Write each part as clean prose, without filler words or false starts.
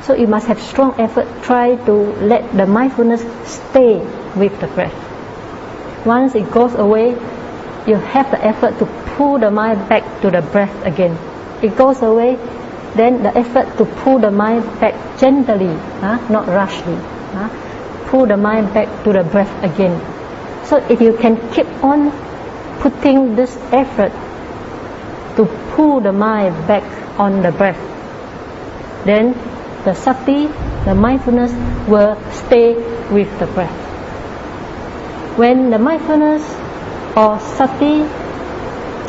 So you must have strong effort. Try to let the mindfulness stay with the breath. Once it goes away, you have the effort to pull the mind back to the breath again. It goes away, then the effort to pull the mind back gently, not rashly. Pull the mind back to the breath again. So if you can keep on putting this effort to pull the mind back on the breath, then the sati, the mindfulness, will stay with the breath. When the mindfulness or sati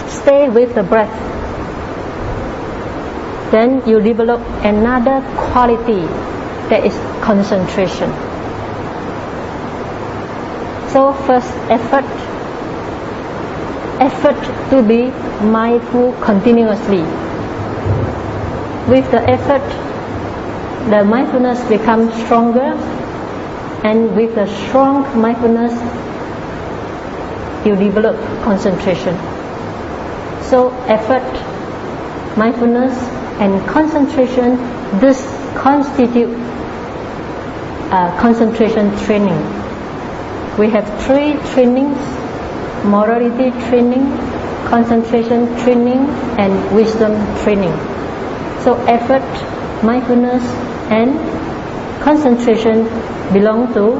stay with the breath, then you develop another quality, that is concentration. So first, effort to be mindful continuously. With the effort, the mindfulness becomes stronger, and with the strong mindfulness, you develop concentration. So effort, mindfulness, and concentration, this constitute concentration training. We have 3 trainings: morality training, concentration training, and wisdom training. So effort, mindfulness, and concentration belong to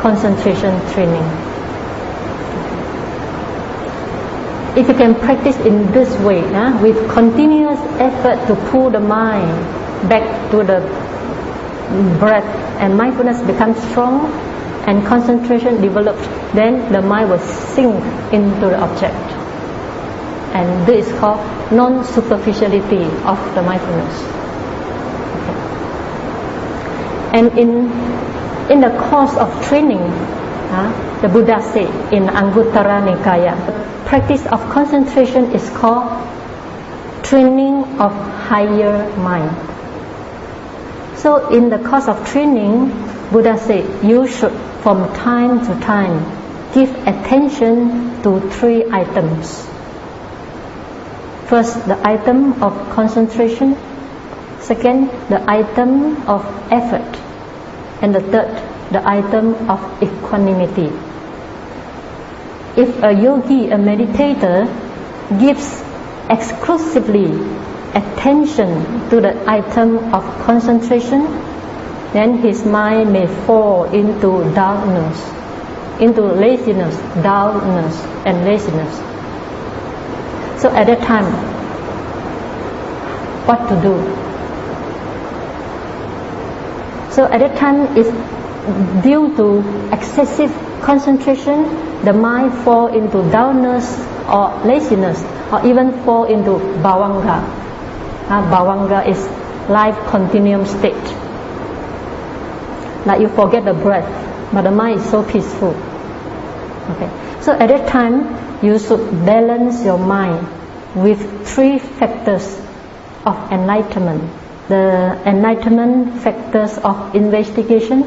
concentration training. If you can practice in this way, with continuous effort to pull the mind back to the breath, and mindfulness becomes strong and concentration develops, then the mind will sink into the object. And this is called non-superficiality of the mindfulness. Okay. And in the course of training, the Buddha said in Anguttara Nikaya, the practice of concentration is called training of higher mind. So in the course of training, Buddha said you should from time to time give attention to 3 items. First, the item of concentration. Second, the item of effort. And the third, the item of equanimity. If a yogi, a meditator, gives exclusively attention to the item of concentration, then his mind may fall into dullness, into laziness, dullness, and laziness. So at that time, what to do? So at that time, it's due to excessive concentration, the mind fall into dullness or laziness, or even fall into bhavanga. Bhavanga is life continuum state. Like you forget the breath, but the mind is so peaceful. Okay. So at that time, you should balance your mind with 3 factors of enlightenment. The enlightenment factors of investigation.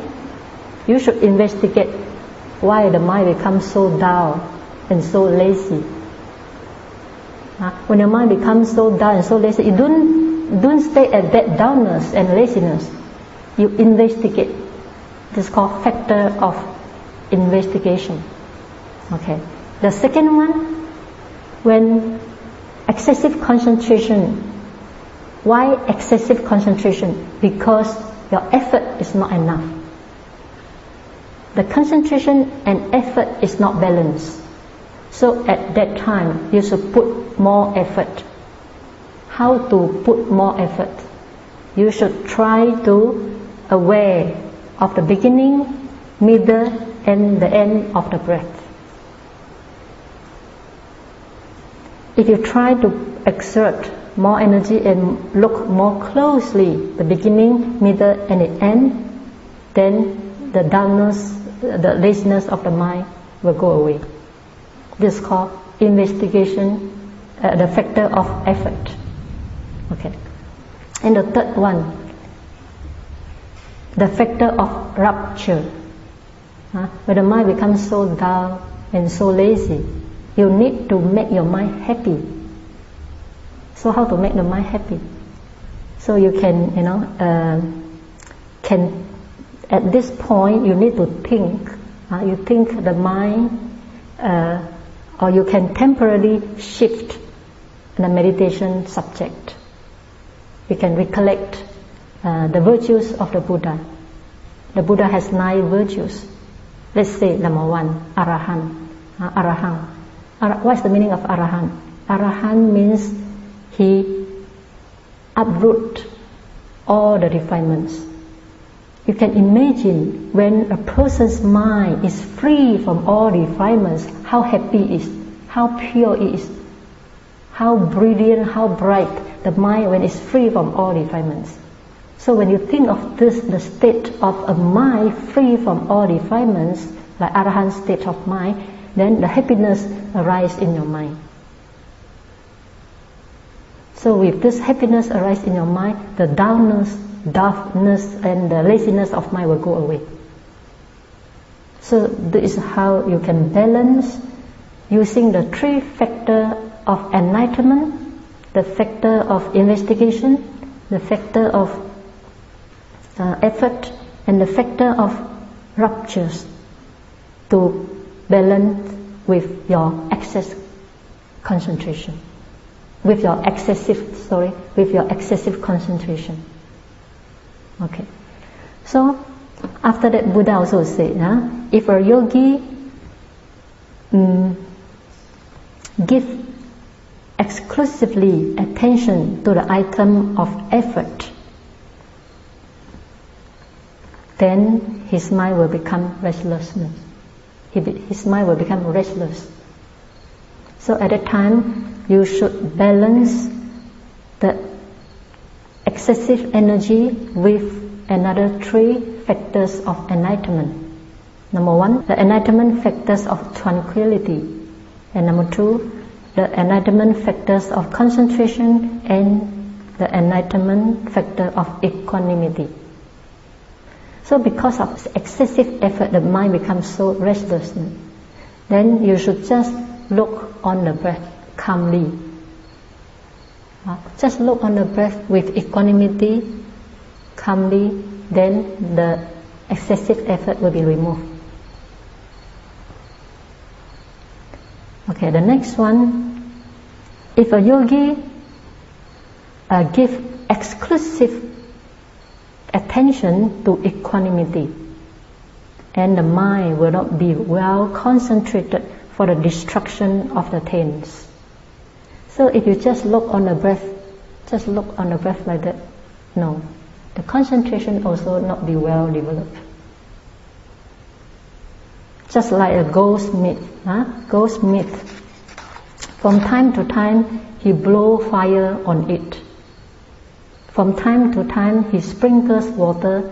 You should investigate why the mind becomes so dull and so lazy. When your mind becomes so dull and so lazy, you don't stay at that dullness and laziness. You investigate. This is called factor of investigation. Okay. The second one, when excessive concentration. Why excessive concentration? Because your effort is not enough. The concentration and effort is not balanced. So at that time, you should put more effort. How to put more effort? You should try to aware of the beginning, middle, and the end of the breath. If you try to exert more energy and look more closely the beginning, middle, and the end, then the dullness, the laziness of the mind will go away. This is called investigation, the factor of effort. Okay. And the third one, the factor of rupture. When the mind becomes so dull and so lazy, you need to make your mind happy. So how to make the mind happy? So you can, can, at this point, you need to think. You think the mind, or you can temporarily shift the meditation subject. We can recollect the virtues of the Buddha. The Buddha has 9 virtues. Let's say number 1, Arahant. Arahant. What's the meaning of Arahant? Arahant means he uproot all the defilements. You can imagine when a person's mind is free from all defilements, how happy it is, how pure it is, how brilliant, how bright the mind when it's free from all defilements. So when you think of this, the state of a mind free from all defilements, like Arahant state of mind, then the happiness arises in your mind. So with this happiness arises in your mind, the dullness and the laziness of mind will go away. So this is how you can balance using the 3 factors of enlightenment, the factor of investigation, the factor of effort, and the factor of ruptures to balance with your excess concentration, with your excessive concentration. Okay. So after that, Buddha also said, if a yogi give exclusively attention to the item of effort, then his mind will become restlessness. His mind will become restless. So at that time, you should balance the excessive energy with another 3 factors of enlightenment. Number 1, the enlightenment factors of tranquility. And number 2, the enlightenment factors of concentration and the enlightenment factor of equanimity. So because of excessive effort, the mind becomes so restless. Then you should just look on the breath calmly. Just look on the breath with equanimity, calmly, then the excessive effort will be removed. Okay, the next one, if a yogi give exclusive attention to equanimity, and the mind will not be well concentrated for the destruction of the taints. So if you just look on the breath, like that, no, the concentration also not be well developed. Just like a goldsmith, from time to time he blow fire on it. From time to time he sprinkles water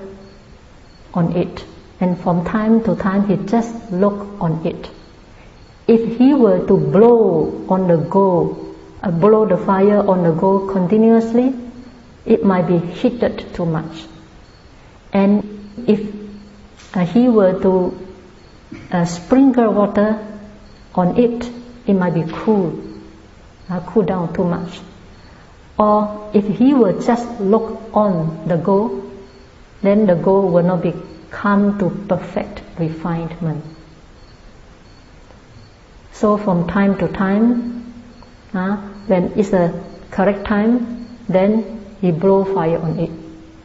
on it, and from time to time he just look on it. If he were to blow the fire on the go continuously, it might be heated too much. And if he were to sprinkle water on it, it might be cool down too much. Or if he will just look on the goal, then the goal will not come to perfect refinement. So from time to time, when it's the correct time, then he blow fire on it.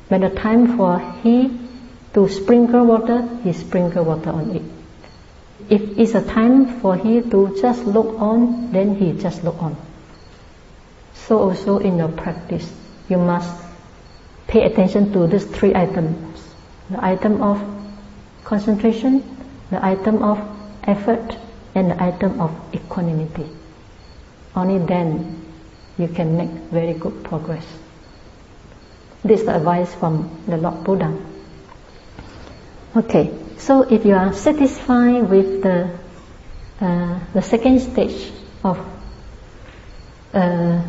When the time for he to sprinkle water, he sprinkle water on it. If it's a time for he to just look on, then he just look on. So also in your practice, you must pay attention to these 3 items. The item of concentration, the item of effort, and the item of equanimity. Only then you can make very good progress. This is the advice from the Lord Buddha. Okay, so if you are satisfied with the second stage of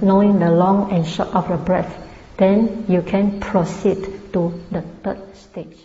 knowing the long and short of the breath, then you can proceed to the 3rd stage.